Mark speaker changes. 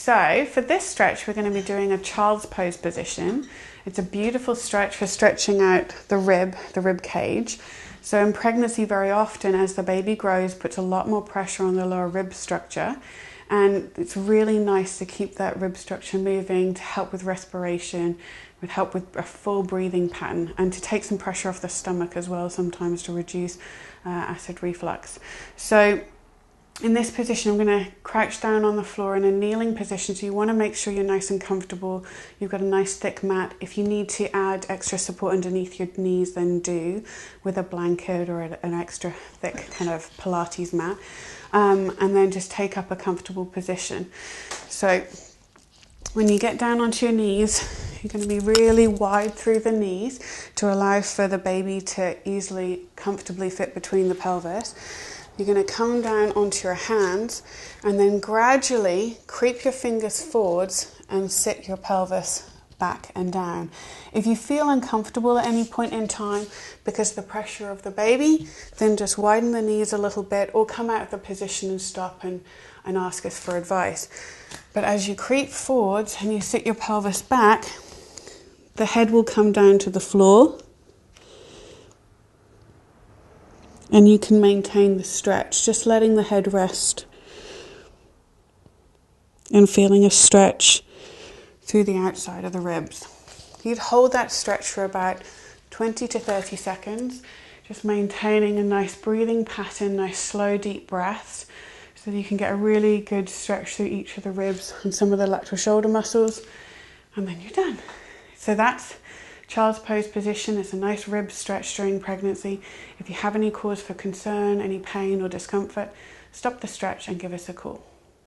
Speaker 1: So for this stretch, we're going to be doing a child's pose position. It's a beautiful stretch for stretching out the rib cage. So in pregnancy, very often as the baby grows, puts a lot more pressure on the lower rib structure. And it's really nice to keep that rib structure moving, to help with respiration, would help with a full breathing pattern, and to take some pressure off the stomach as well, sometimes to reduce acid reflux. So in this position, I'm going to crouch down on the floor in a kneeling position. So you want to make sure you're nice and comfortable. You've got a nice thick mat. If you need to add extra support underneath your knees, then do with a blanket or an extra thick kind of Pilates mat. And then just take up a comfortable position. So when you get down onto your knees, you're going to be really wide through the knees to allow for the baby to easily, comfortably fit between the pelvis. You're going to come down onto your hands and then gradually creep your fingers forwards and sit your pelvis back and down. If you feel uncomfortable at any point in time because of the pressure of the baby, then just widen the knees a little bit or come out of the position and stop and ask us for advice. But as you creep forwards and you sit your pelvis back, the head will come down to the floor. And you can maintain the stretch, just letting the head rest and feeling a stretch through the outside of the ribs. You'd hold that stretch for about 20 to 30 seconds, just maintaining a nice breathing pattern, nice slow deep breaths, so that you can get a really good stretch through each of the ribs and some of the lateral shoulder muscles, and then you're done. So that's child's pose position. It's a nice rib stretch during pregnancy. If you have any cause for concern, any pain or discomfort, stop the stretch and give us a call.